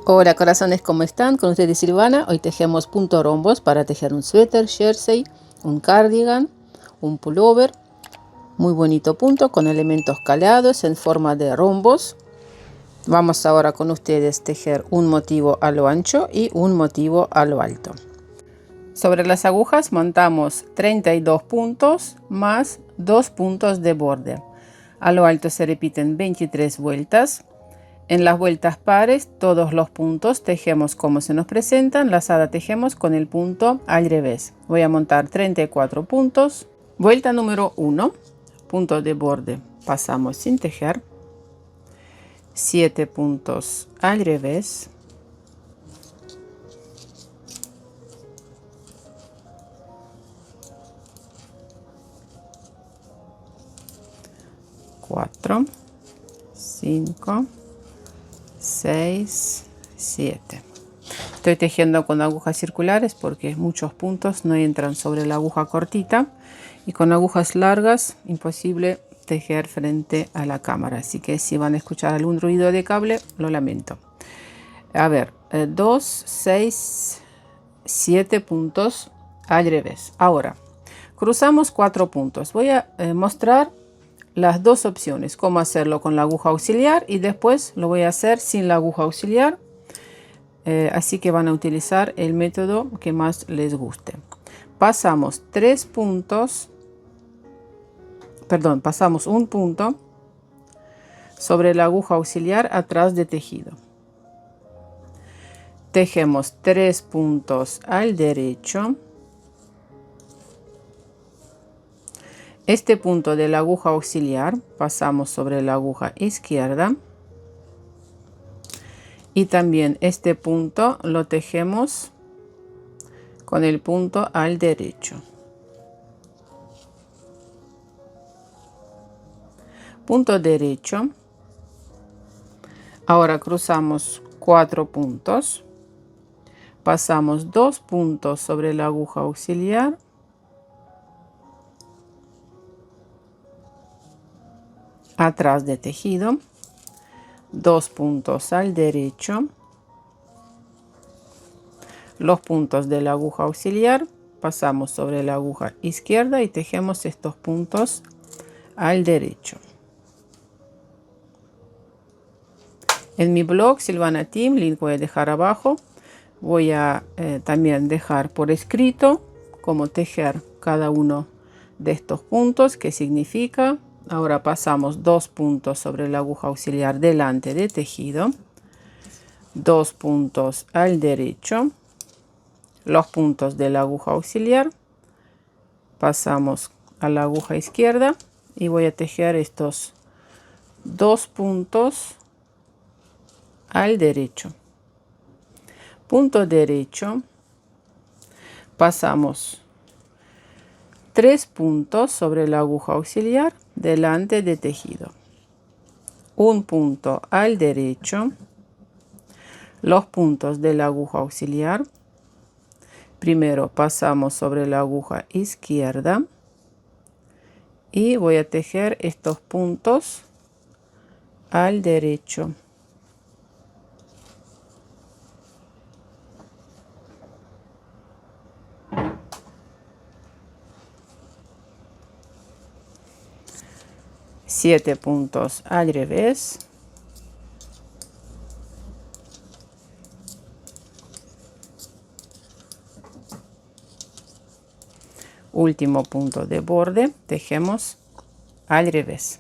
Hola corazones, ¿cómo están? Con ustedes Silvana. Hoy tejemos punto rombos para tejer un suéter, jersey, un cardigan, un pullover. Muy bonito punto con elementos calados en forma de rombos. Vamos ahora con ustedes tejer un motivo a lo ancho y un motivo a lo alto. Sobre las agujas montamos 32 puntos más 2 puntos de borde. A lo alto se repiten 23 vueltas. En las vueltas pares, todos los puntos tejemos como se nos presentan. Lazada tejemos con el punto al revés. Voy a montar 34 puntos. Vuelta número 1, punto de borde, pasamos sin tejer. 7 puntos al revés. Cuatro, 5, 6, 7. Estoy tejiendo con agujas circulares porque muchos puntos no entran sobre la aguja cortita y con agujas largas imposible tejer frente a la cámara, así que si van a escuchar algún ruido de cable lo lamento. A ver, 2, 6, 7 puntos al revés. Ahora cruzamos 4 puntos. Voy a mostrar las dos opciones, cómo hacerlo con la aguja auxiliar y después lo voy a hacer sin la aguja auxiliar. Así que van a utilizar el método que más les guste. Pasamos 3 puntos, perdón, pasamos un punto sobre la aguja auxiliar atrás de tejido. Tejemos 3 puntos al derecho. Este punto de la aguja auxiliar pasamos sobre la aguja izquierda. Y también este punto lo tejemos con el punto al derecho. Punto derecho. Ahora cruzamos 4 puntos. Pasamos 2 puntos sobre la aguja auxiliar. Atrás de tejido. 2 puntos al derecho. Los puntos de la aguja auxiliar pasamos sobre la aguja izquierda y tejemos estos puntos al derecho. En mi blog Silvana Team, link voy a dejar abajo, voy a también dejar por escrito cómo tejer cada uno de estos puntos, qué significa. Ahora pasamos 2 puntos sobre la aguja auxiliar delante de tejido, 2 puntos al derecho, los puntos de la aguja auxiliar, pasamos a la aguja izquierda y voy a tejer estos 2 puntos al derecho. Punto derecho, pasamos 3 puntos sobre la aguja auxiliar delante de tejido, un punto al derecho, los puntos de la aguja auxiliar. Primero pasamos sobre la aguja izquierda y voy a tejer estos puntos al derecho. Siete puntos al revés. Último punto de borde, tejemos al revés.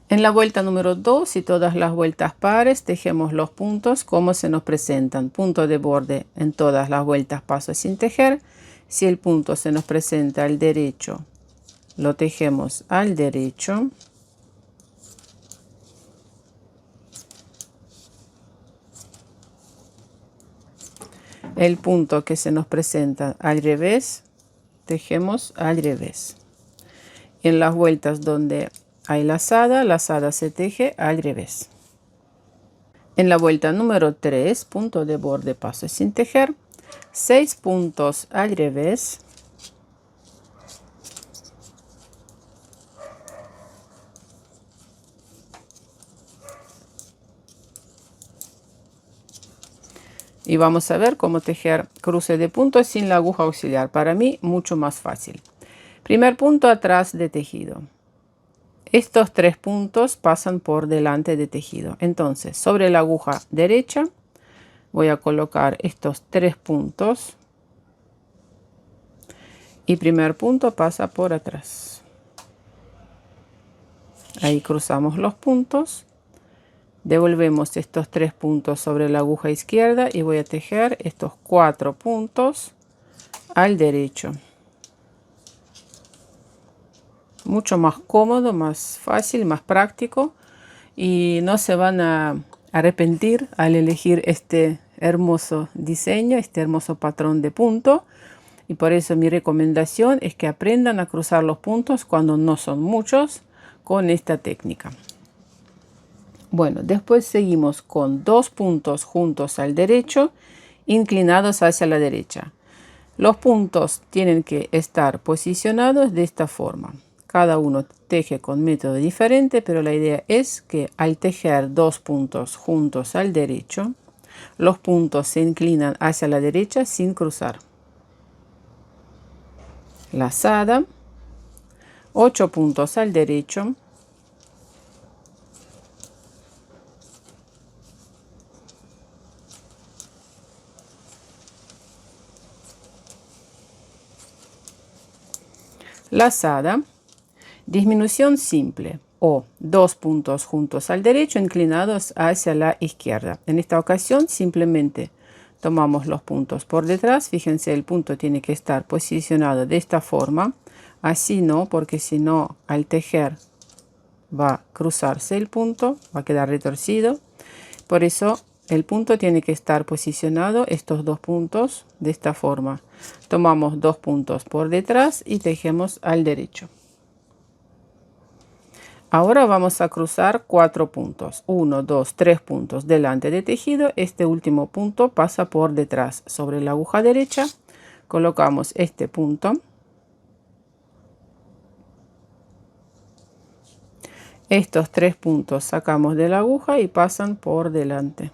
En la vuelta número 2 y todas las vueltas pares tejemos los puntos como se nos presentan. Punto de borde en todas las vueltas paso sin tejer. Si el punto se nos presenta al derecho, lo tejemos al derecho. El punto que se nos presenta al revés, tejemos al revés. En las vueltas donde hay lazada se teje al revés. En la vuelta número 3, punto de borde paso sin tejer, 6 puntos al revés. Y vamos a ver cómo tejer cruce de puntos sin la aguja auxiliar. Para mí, mucho más fácil. Primer punto atrás de tejido. Estos 3 puntos pasan por delante de tejido. Entonces, sobre la aguja derecha, voy a colocar estos 3 puntos. Y primer punto pasa por atrás. Ahí cruzamos los puntos. Devolvemos estos 3 puntos sobre la aguja izquierda y voy a tejer estos 4 puntos al derecho. Mucho más cómodo, más fácil, más práctico, y no se van a arrepentir al elegir este hermoso diseño, este hermoso patrón de punto. Y por eso mi recomendación es que aprendan a cruzar los puntos cuando no son muchos con esta técnica. Bueno, después seguimos con 2 puntos juntos al derecho, inclinados hacia la derecha. Los puntos tienen que estar posicionados de esta forma. Cada uno teje con método diferente, pero la idea es que al tejer 2 puntos juntos al derecho, los puntos se inclinan hacia la derecha sin cruzar. Lazada, 8 puntos al derecho, lazada, disminución simple o 2 puntos juntos al derecho inclinados hacia la izquierda. En esta ocasión simplemente tomamos los puntos por detrás. Fíjense, el punto tiene que estar posicionado de esta forma. Así no, porque si no, al tejer va a cruzarse el punto, va a quedar retorcido. Por eso el punto tiene que estar posicionado, estos 2 puntos, de esta forma. Tomamos 2 puntos por detrás y tejemos al derecho. Ahora vamos a cruzar 4 puntos. 1, 2, 3 puntos delante de tejido. Este último punto pasa por detrás. Sobre la aguja derecha colocamos este punto. Estos 3 puntos sacamos de la aguja y pasan por delante.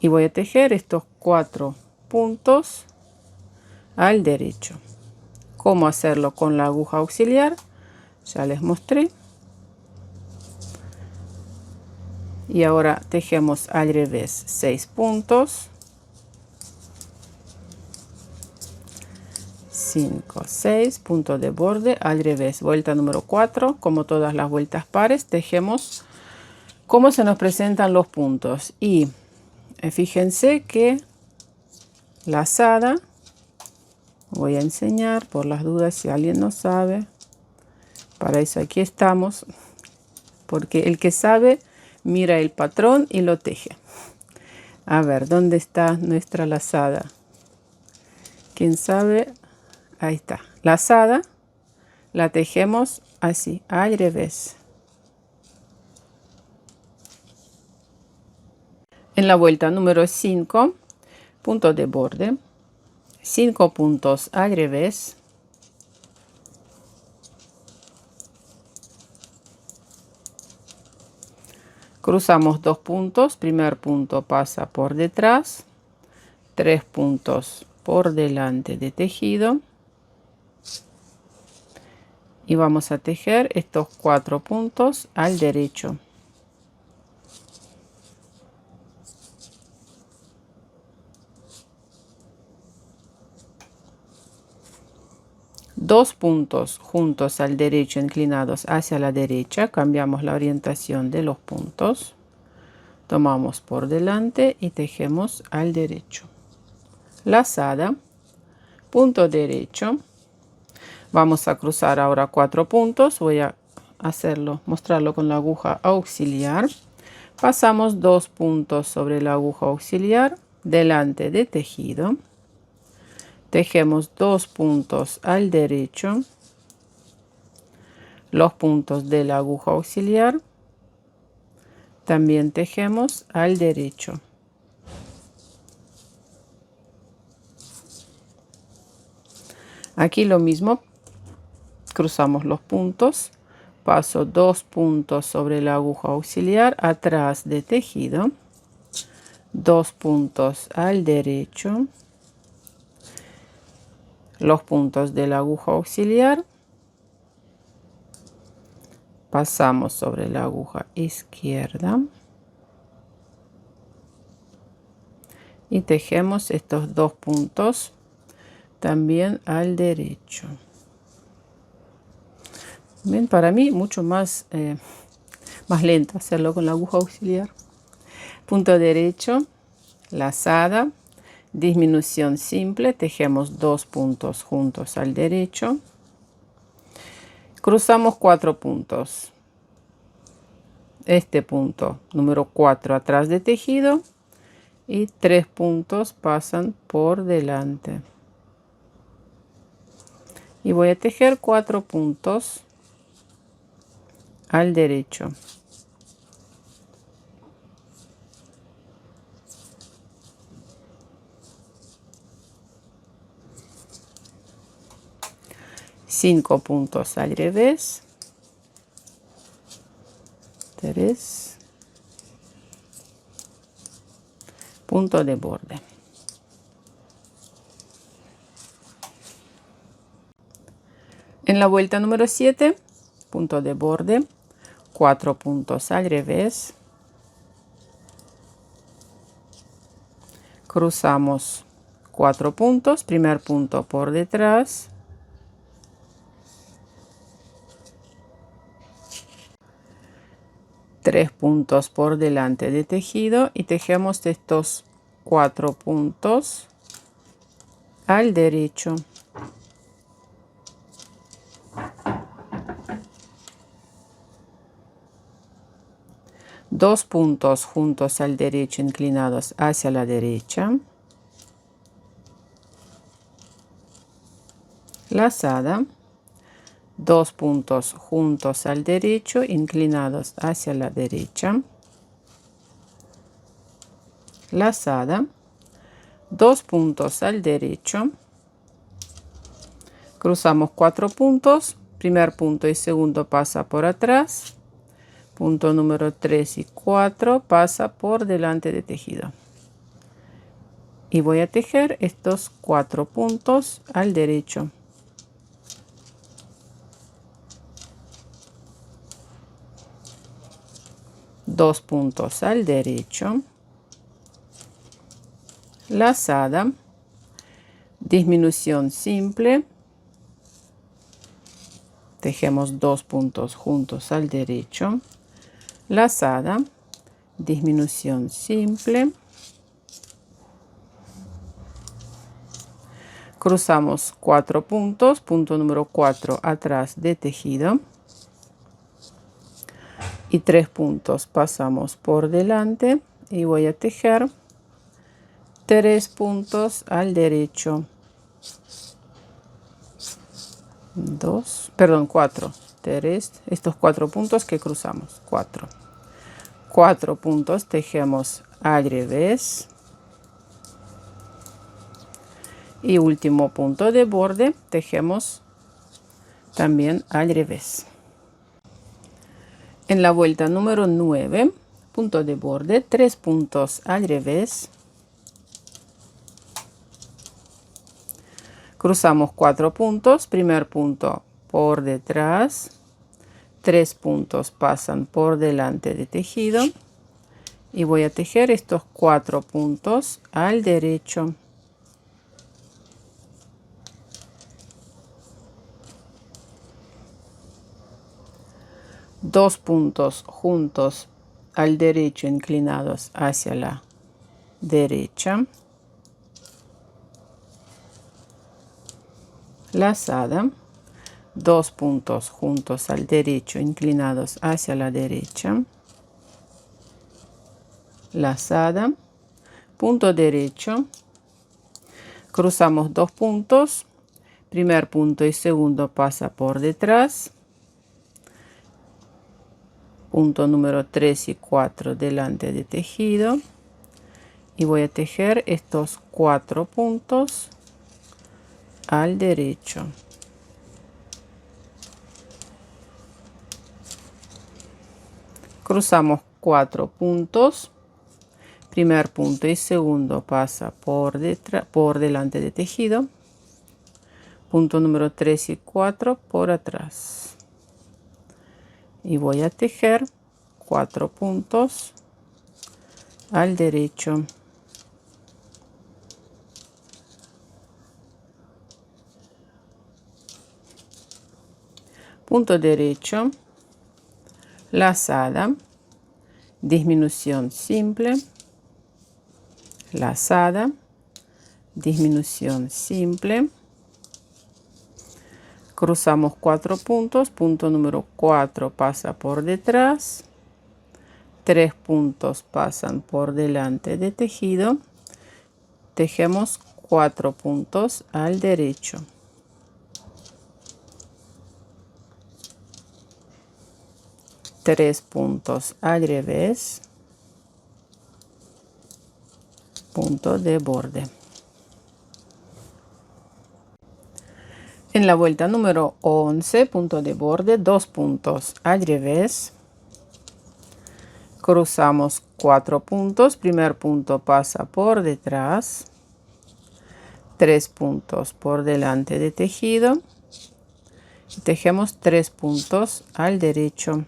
Y voy a tejer estos 4 puntos al derecho. Cómo hacerlo con la aguja auxiliar ya les mostré. Y ahora tejemos al revés 6 puntos, 5, 6 puntos de borde al revés. Vuelta número 4, como todas las vueltas pares, tejemos cómo se nos presentan los puntos. Y fíjense que lazada, voy a enseñar por las dudas si alguien no sabe. Para eso aquí estamos, porque el que sabe mira el patrón y lo teje. A ver, ¿dónde está nuestra lazada? ¿Quién sabe? Ahí está. Lazada la tejemos así, al revés. En la vuelta número 5, puntos de borde, 5 puntos al revés. Cruzamos 2 puntos, primer punto pasa por detrás, 3 puntos por delante de tejido. Y vamos a tejer estos 4 puntos al derecho. Dos puntos juntos al derecho inclinados hacia la derecha, cambiamos la orientación de los puntos, tomamos por delante y tejemos al derecho. Lazada, punto derecho, vamos a cruzar ahora 4 puntos, voy a mostrarlo con la aguja auxiliar. Pasamos 2 puntos sobre la aguja auxiliar delante de tejido. Tejemos 2 puntos al derecho, los puntos de la aguja auxiliar, también tejemos al derecho. Aquí lo mismo, cruzamos los puntos paso 2 puntos sobre la aguja auxiliar atrás de tejido, 2 puntos al derecho, los puntos de la aguja auxiliar, pasamos sobre la aguja izquierda y tejemos estos 2 puntos también al derecho. Bien, para mí mucho más lento hacerlo con la aguja auxiliar. Punto derecho, lazada, disminución simple, tejemos 2 puntos juntos al derecho, cruzamos 4 puntos, este punto número 4 atrás de tejido y 3 puntos pasan por delante y voy a tejer 4 puntos al derecho. Cinco puntos al revés, 3, punto de borde. En la vuelta número 7, punto de borde, 4 puntos al revés, cruzamos 4 puntos, primer punto por detrás, tres puntos por delante de tejido y tejemos estos 4 puntos al derecho. Dos puntos juntos al derecho inclinados hacia la derecha, lazada, 2 puntos juntos al derecho inclinados hacia la derecha, lazada, 2 puntos al derecho, cruzamos 4 puntos, primer punto y segundo pasa por atrás, punto número 3 y 4 pasa por delante de tejido y voy a tejer estos 4 puntos al derecho. Dos puntos al derecho, lazada, disminución simple, tejemos 2 puntos juntos al derecho, lazada, disminución simple, cruzamos 4 puntos, punto número 4 atrás de tejido y 3 puntos pasamos por delante y voy a tejer 3 puntos al derecho, 4, estos 4 puntos que cruzamos, 4 puntos tejemos al revés y último punto de borde tejemos también al revés. En la vuelta número 9, punto de borde, 3 puntos al revés, cruzamos 4 puntos, primer punto por detrás, 3 puntos pasan por delante de tejido y voy a tejer estos 4 puntos al derecho. Dos puntos juntos al derecho inclinados hacia la derecha, lazada, 2 puntos juntos al derecho inclinados hacia la derecha, lazada, punto derecho, cruzamos 2 puntos, primer punto y segundo pasa por detrás, punto número 3 y 4 delante de tejido y voy a tejer estos 4 puntos al derecho. Cruzamos 4 puntos, primer punto y segundo pasa por detrás, por delante de tejido, punto número 3 y 4 por atrás, y voy a tejer 4 puntos al derecho, punto derecho, lazada, disminución simple, lazada, disminución simple, cruzamos 4 puntos, punto número 4 pasa por detrás, 3 puntos pasan por delante de tejido, tejemos 4 puntos al derecho, tres puntos al revés, punto de borde. En la vuelta número 11, punto de borde, 2 puntos al revés, cruzamos 4 puntos, primer punto pasa por detrás, 3 puntos por delante de tejido, y tejemos 3 puntos al derecho.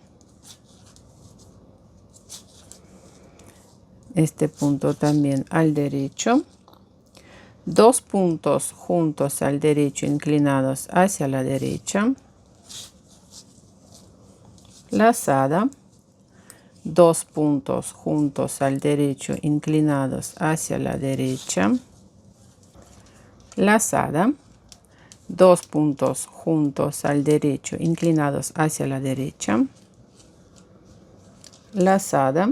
Este punto también al derecho, 2 puntos juntos al derecho inclinados hacia la derecha, lazada, 2 puntos juntos al derecho inclinados hacia la derecha, lazada, 2 puntos juntos al derecho inclinados hacia la derecha, lazada,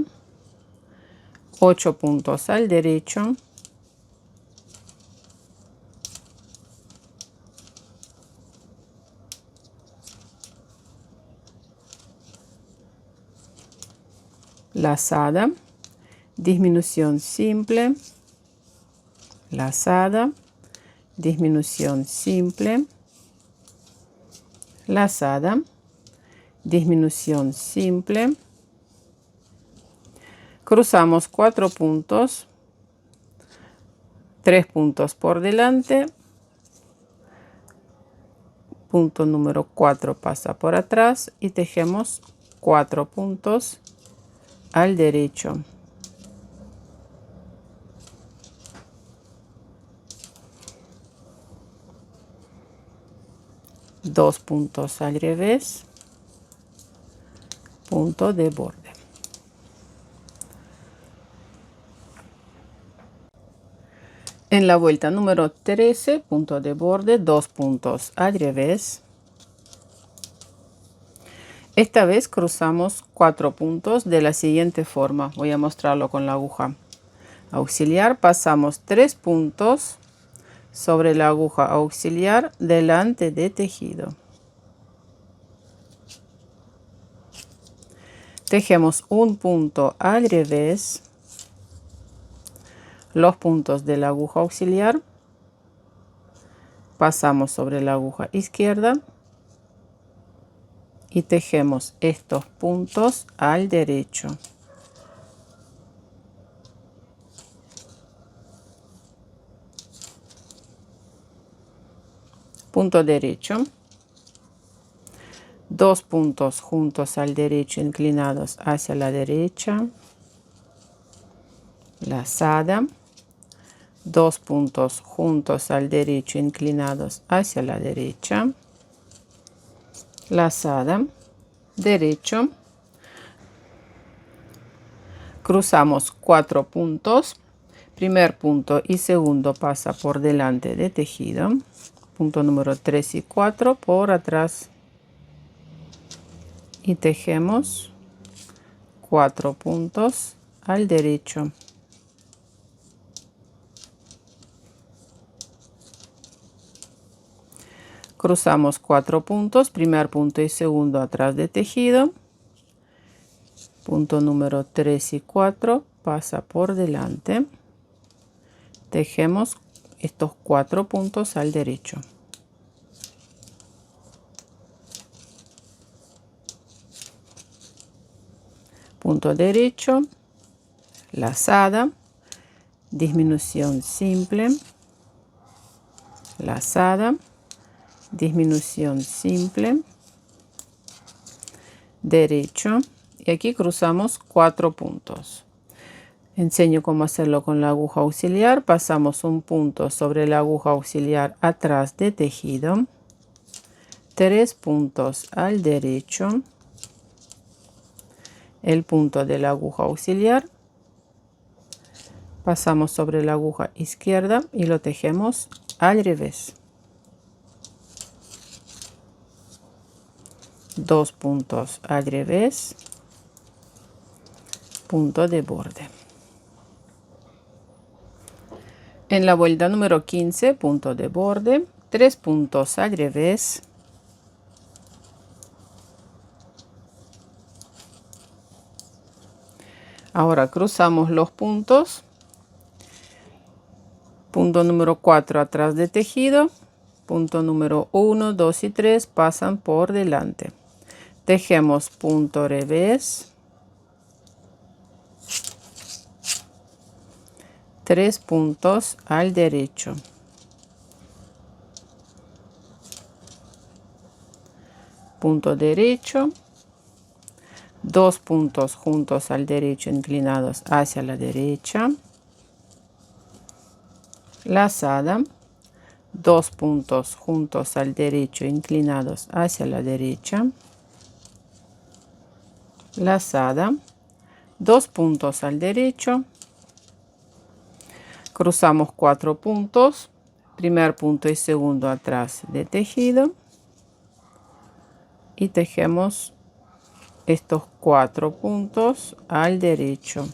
8 puntos al derecho, lazada, disminución simple, lazada, disminución simple, lazada, disminución simple, cruzamos 4 puntos, 3 puntos por delante, punto número 4 pasa por atrás y tejemos 4 puntos al derecho, dos puntos al revés, punto de borde. En la vuelta número 13, punto de borde, 2 puntos al revés. Esta vez cruzamos 4 puntos de la siguiente forma. Voy a mostrarlo con la aguja auxiliar. Pasamos 3 puntos sobre la aguja auxiliar delante de tejido. Tejemos un punto al revés, los puntos de la aguja auxiliar, pasamos sobre la aguja izquierda y tejemos estos puntos al derecho. Punto derecho, 2 puntos juntos al derecho inclinados hacia la derecha, lazada, 2 puntos juntos al derecho inclinados hacia la derecha, lazada, derecho, cruzamos 4 puntos, primer punto y segundo pasa por delante de tejido, punto número 3 y 4 por atrás, y tejemos 4 puntos al derecho. Cruzamos 4 puntos, primer punto y segundo atrás de tejido, punto número 3 y 4 pasa por delante, tejemos estos 4 puntos al derecho. punto derecho, lazada, disminución simple, lazada, disminución simple, derecho, y aquí cruzamos 4 puntos. Enseño cómo hacerlo con la aguja auxiliar. Pasamos un punto sobre la aguja auxiliar atrás de tejido, 3 puntos al derecho, el punto de la aguja auxiliar, pasamos sobre la aguja izquierda y lo tejemos al revés. 2 puntos al revés, punto de borde. En la vuelta número 15, punto de borde, 3 puntos al revés, ahora cruzamos los puntos, punto número 4 atrás de tejido, punto número 1, 2 y 3 pasan por delante. Tejemos punto revés, 3 puntos al derecho, punto derecho, 2 puntos juntos al derecho inclinados hacia la derecha, lazada, 2 puntos juntos al derecho inclinados hacia la derecha, lazada, 2 puntos al derecho, cruzamos 4 puntos, primer punto y segundo atrás de tejido y tejemos estos 4 puntos al derecho,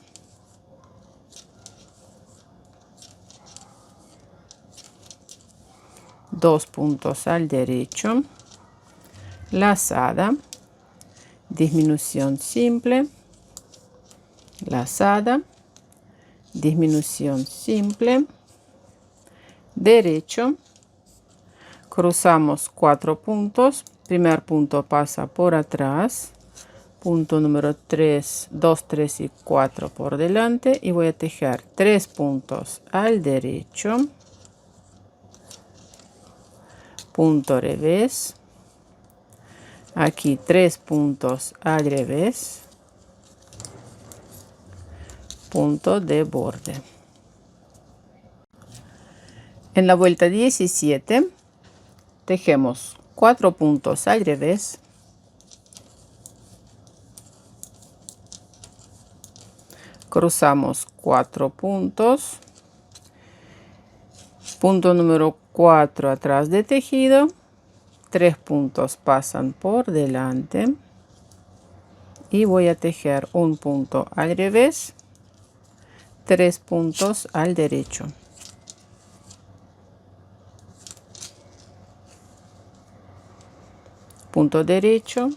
dos puntos al derecho, lazada, disminución simple, lazada, disminución simple, derecho, cruzamos 4 puntos, primer punto pasa por atrás, punto número 3, 2, 3 y 4 por delante y voy a tejer 3 puntos al derecho, punto revés, aquí 3 puntos al revés, punto de borde. En la vuelta 17 tejemos 4 puntos al revés, cruzamos 4 puntos, punto número 4 atrás de tejido, 3 puntos pasan por delante y voy a tejer un punto al revés, 3 puntos al derecho, punto derecho,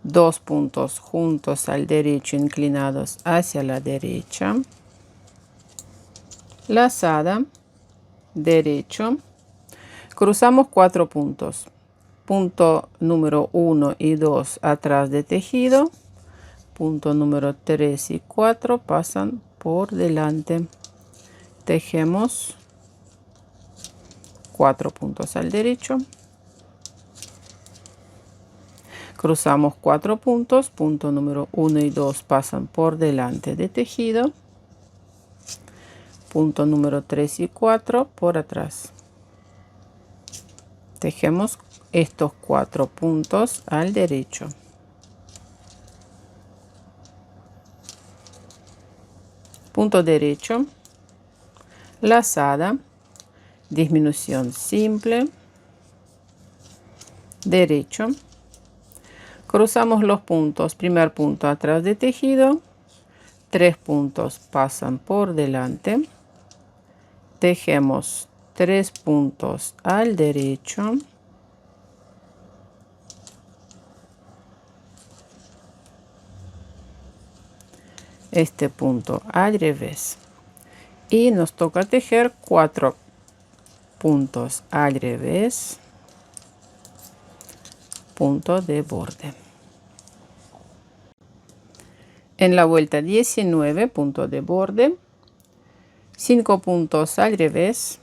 2 puntos juntos al derecho inclinados hacia la derecha, lazada, derecho, cruzamos 4 puntos, punto número 1 y 2 atrás de tejido, punto número 3 y 4 pasan por delante, tejemos 4 puntos al derecho, cruzamos 4 puntos, punto número 1 y 2 pasan por delante de tejido, punto número 3 y 4 por atrás, tejemos estos 4 puntos al derecho, punto derecho, lazada, disminución simple, derecho, cruzamos los puntos, primer punto atrás de tejido, 3 puntos pasan por delante, tejemos 3 puntos al derecho, este punto al revés y nos toca tejer 4 puntos al revés, punto de borde. En la vuelta 19, punto de borde, 5 puntos al revés,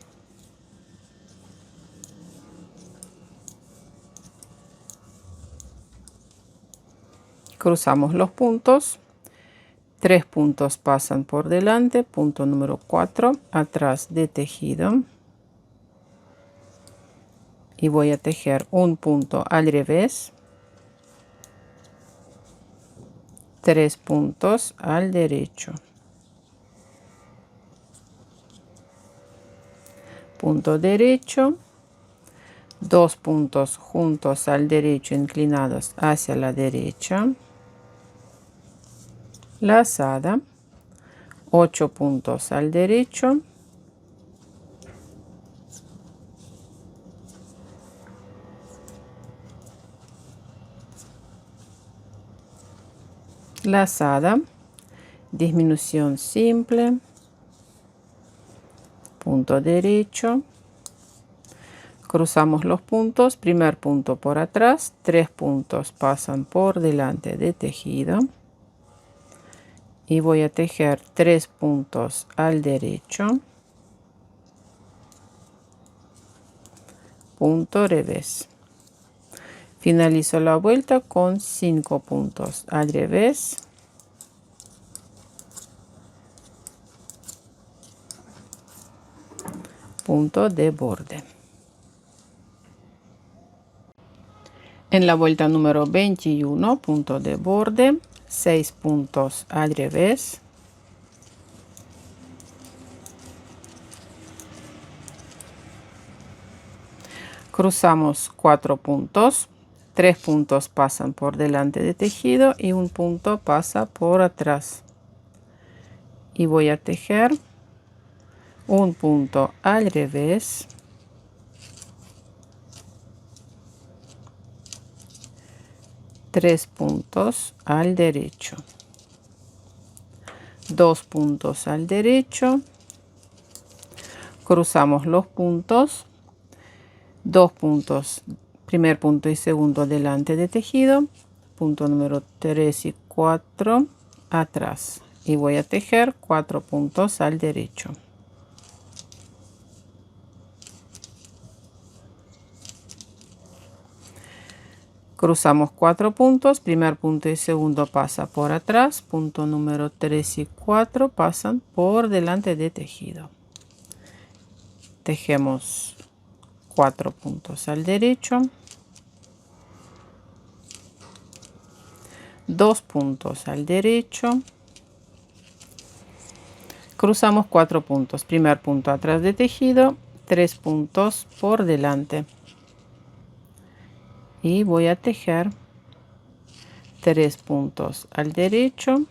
cruzamos los puntos, 3 puntos pasan por delante, punto número 4, atrás de tejido, y voy a tejer un punto al revés, 3 puntos al derecho, punto derecho, 2 puntos juntos al derecho inclinados hacia la derecha, lazada, 8 puntos al derecho, lazada, disminución simple, punto derecho, cruzamos los puntos, primer punto por atrás, 3 puntos pasan por delante de tejido y voy a tejer 3 puntos al derecho, punto revés. Finalizo la vuelta con 5 puntos al revés, punto de borde. En la vuelta número 21, punto de borde, 6 puntos al revés, cruzamos 4 puntos, 3 puntos pasan por delante de tejido y un punto pasa por atrás, y voy a tejer un punto al revés, 3 puntos al derecho, 2 puntos al derecho, cruzamos los puntos, 2 puntos, primer punto y segundo delante de tejido, punto número 3 y 4 atrás, y voy a tejer 4 puntos al derecho. Cruzamos 4 puntos, primer punto y segundo pasa por atrás, punto número 3 y 4 pasan por delante de tejido. Tejemos 4 puntos al derecho, 2 puntos al derecho, cruzamos 4 puntos, primer punto atrás de tejido, 3 puntos por delante, y voy a tejer 3 puntos al derecho,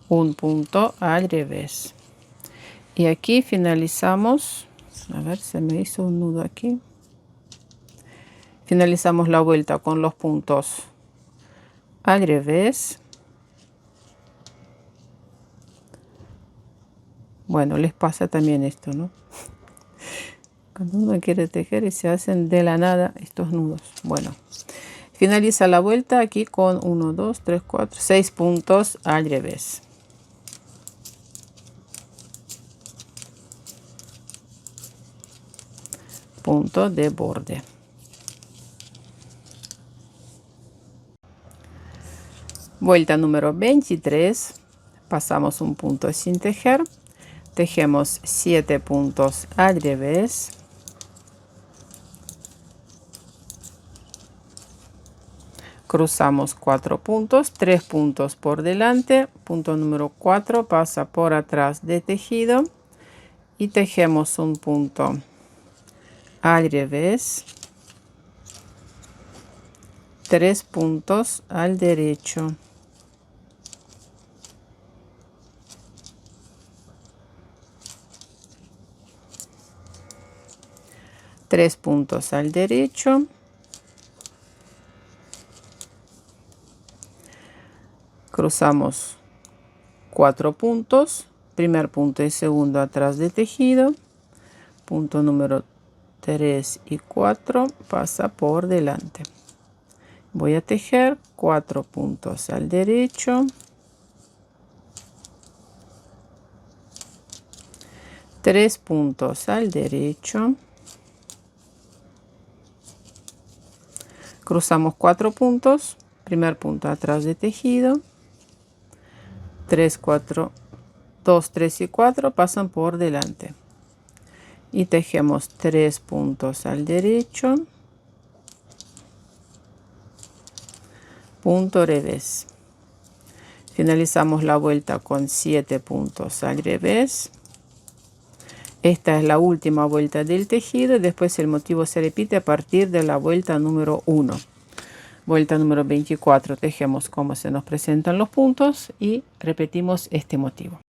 un punto al revés, y aquí finalizamos. A ver, se me hizo un nudo aquí. Finalizamos la vuelta con los puntos al revés. Bueno, les pasa también esto, ¿no? Cuando uno quiere tejer y se hacen de la nada estos nudos. Bueno, finaliza la vuelta aquí con 1, 2, 3, 4, 6 puntos al revés. Punto de borde. Vuelta número 23. Pasamos un punto sin tejer. Tejemos 7 puntos al revés, cruzamos 4 puntos, 3 puntos por delante, punto número 4 pasa por atrás de tejido y tejemos un punto al revés, 3 puntos al derecho, tres puntos al derecho, cruzamos 4 puntos, primer punto y segundo atrás de tejido, punto número 3 y 4 pasa por delante. Voy a tejer 4 puntos al derecho, 3 puntos al derecho, cruzamos 4 puntos, primer punto atrás de tejido, 3, 4, 2, 3 y 4 pasan por delante y tejemos 3 puntos al derecho, punto revés. Finalizamos la vuelta con 7 puntos al revés. Esta es la última vuelta del tejido. Después el motivo se repite a partir de la vuelta número 1. Vuelta número 24, tejemos como se nos presentan los puntos y repetimos este motivo.